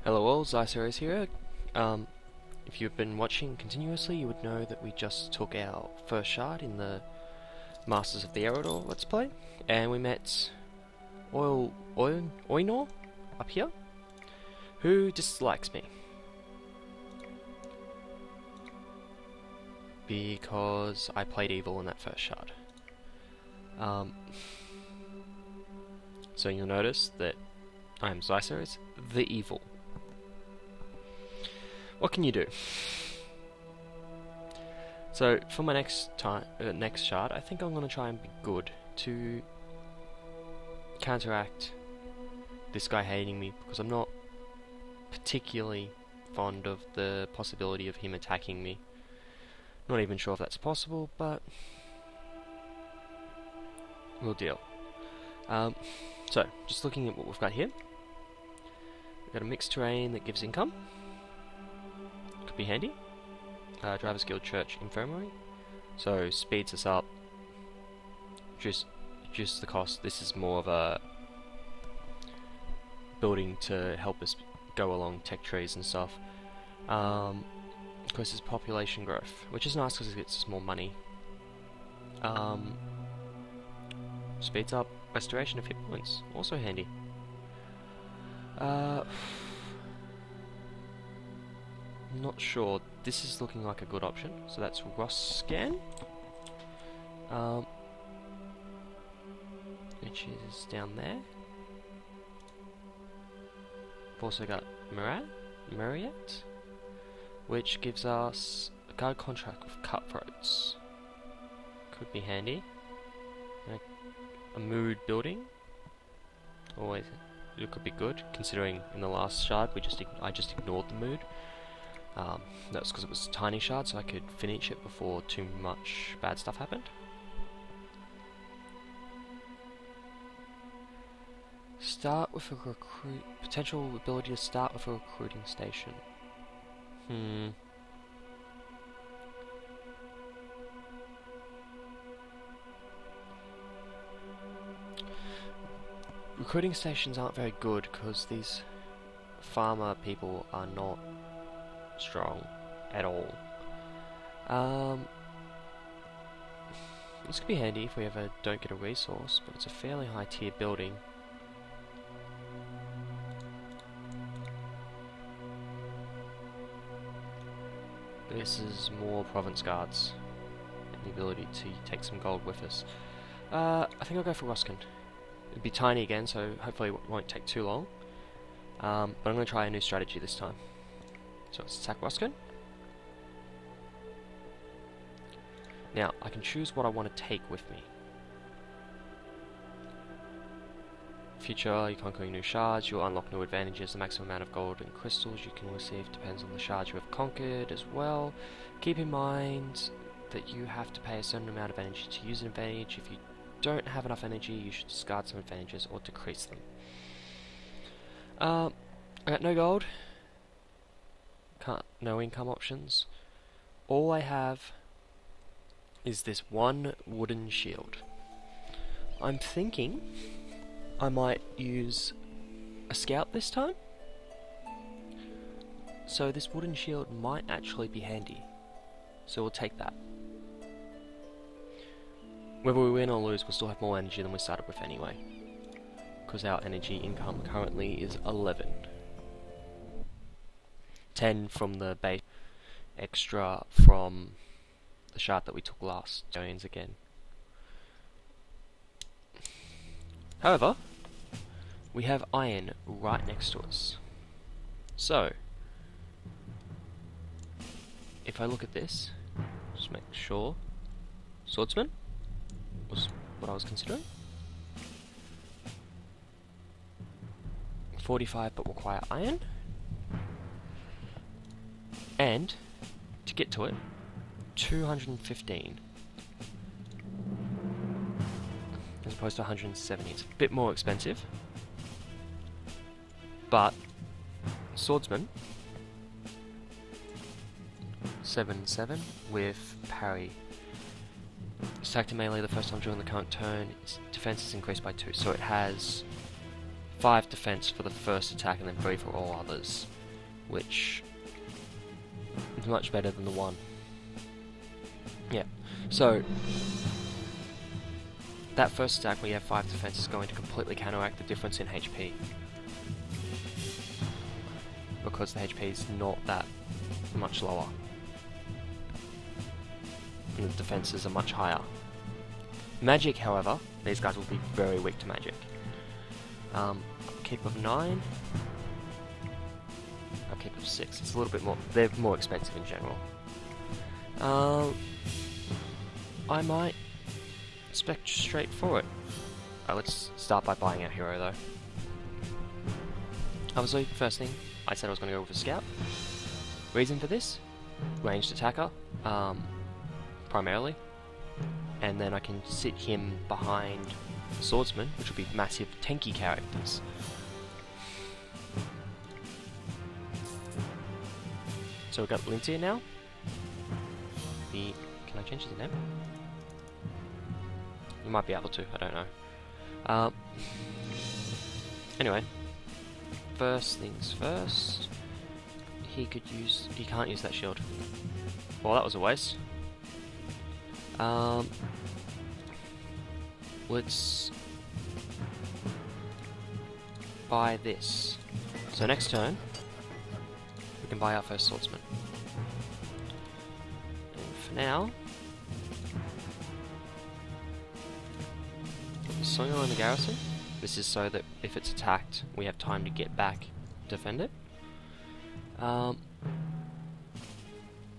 Hello all, Xyceres here. If you've been watching continuously, you would know that we just took our first shard in the Masters of the Eador Let's Play, and we met Eador up here, who dislikes me. Because I played evil in that first shard. So you'll notice that I am Xyceres, the evil. What can you do? So for my next shard, I think I'm going to try and be good to counteract this guy hating me, because I'm not particularly fond of the possibility of him attacking me. Not even sure if that's possible, but we'll deal. So, just looking at what we've got here. We've got a mixed terrain that gives income. Could be handy. Driver's Guild Church Infirmary. So, speeds us up. Reduce the cost. This is more of a building to help us go along tech trees and stuff. Of course, there's population growth, which is nice because it gets us more money. Speeds up restoration of hit points, also handy. I'm not sure. This is looking like a good option. So that's Ross Scan, which is down there. We've also got Marriott, which gives us a guard contract with cutthroats. Could be handy. A mood building. Always, it could be good, considering in the last shard I just ignored the mood. That's because it was a tiny shard, so I could finish it before too much bad stuff happened. Start with a potential ability to start with a recruiting station. Recruiting stations aren't very good because these farmer people are not strong at all. This could be handy if we ever don't get a resource, but it's a fairly high tier building. This is more province guards and the ability to take some gold with us. I think I'll go for Ruskin. It'd be tiny again, so hopefully it won't take too long. But I'm going to try a new strategy this time. So let's attack Ruskin. Now, I can choose what I want to take with me. Future, you're conquering new shards, you'll unlock new advantages. The maximum amount of gold and crystals you can receive depends on the shards you have conquered as well. Keep in mind that you have to pay a certain amount of energy to use an advantage. If you don't have enough energy, you should discard some advantages or decrease them. I got no gold, no income options. All I have is this one wooden shield. I'm thinking I might use a scout this time, so this wooden shield might actually be handy, so we'll take that. Whether we win or lose, we'll still have more energy than we started with anyway, because our energy income currently is 11. 10 from the base, extra from the shard that we took last. Joins again. However, we have iron right next to us. So, if I look at this, just make sure, swordsman was what I was considering. 45 but require iron. And, to get to it, 215. As opposed to 170. It's a bit more expensive. But, swordsman, 7/7 with parry. Attack to melee the first time during the current turn, its defense is increased by 2, so it has 5 defense for the first attack and then 3 for all others, which is much better than the 1. Yeah, so that first attack where you have 5 defense is going to completely counteract the difference in HP, because the HP is not that much lower and the defenses are much higher. Magic, however, these guys will be very weak to magic. Keep of 9, upkeep of 6. It's a little bit more, they're more expensive in general. I might spec straight for it. Let's start by buying our hero though. Obviously, first thing, I said I was going to go with a scout. Reason for this? Ranged attacker, primarily. And then I can sit him behind swordsman, which will be massive tanky characters. So we've got Lindsay now. Can I change his name? You might be able to, I don't know. Anyway, first things first. He can't use that shield. Well, that was a waste. Let's buy this. So next turn, we can buy our first swordsman. And for now, put the Slinger in the garrison. This is so that if it's attacked, we have time to get back, defend it.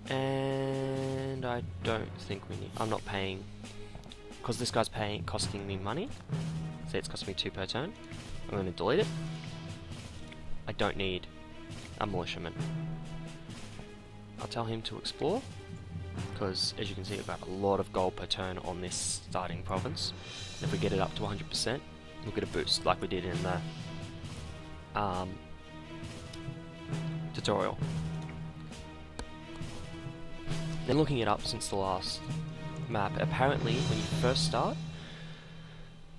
And I don't think we need. I'm not paying, because this guy's costing me money. Say it's costing me 2 per turn. I'm going to delete it. I don't need a militiaman. I'll tell him to explore, because as you can see, we've got a lot of gold per turn on this starting province. And if we get it up to 100%, we'll get a boost like we did in the tutorial. Then looking it up since the last map, apparently when you first start,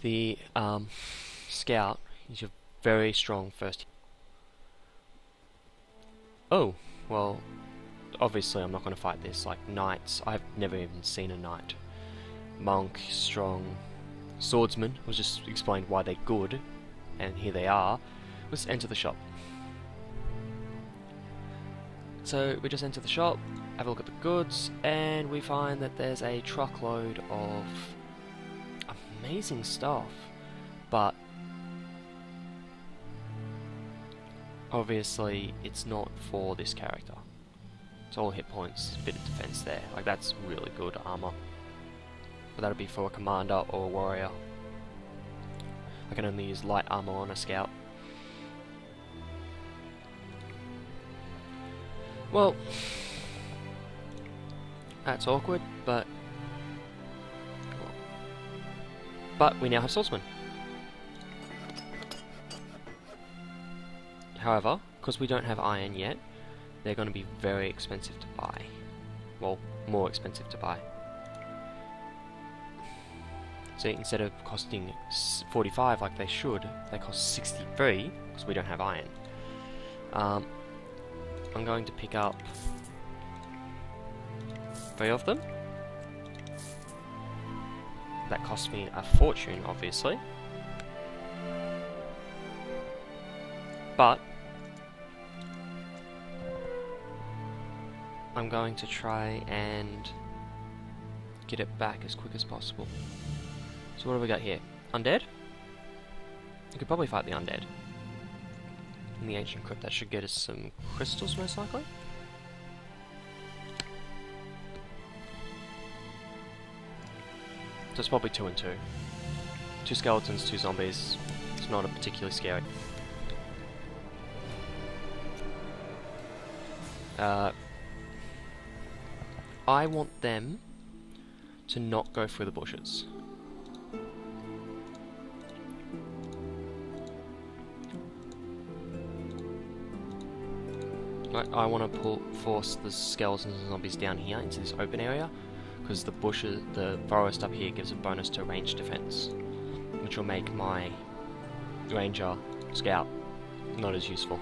the scout is your very strong first. Oh, well, obviously I'm not going to fight this. Like knights, I've never even seen a knight. Monk, strong, swordsman, was just explained why they're good, and here they are. Let's enter the shop. So we just enter the shop, have a look at the goods, and we find that there's a truckload of amazing stuff, but obviously it's not for this character. It's all hit points, bit of defense there. Like that's really good armor, but that'll be for a commander or a warrior. I can only use light armor on a scout. Well, that's awkward, but we now have swordsmen. However, because we don't have iron yet, they're going to be very expensive to buy. Well, more expensive to buy. So instead of costing 45 like they should, they cost 63 because we don't have iron. I'm going to pick up 3 of them. That cost me a fortune, obviously. But I'm going to try and get it back as quick as possible. So what have we got here? Undead? You could probably fight the undead. In the ancient crypt, that should get us some crystals, most likely. So it's probably 2 and 2. 2 skeletons, 2 zombies. It's not a particularly scary. I want them to not go through the bushes. I want to force the skeletons and zombies down here into this open area, because the bushes, the forest up here gives a bonus to range defense, which will make my ranger Scout, not as useful.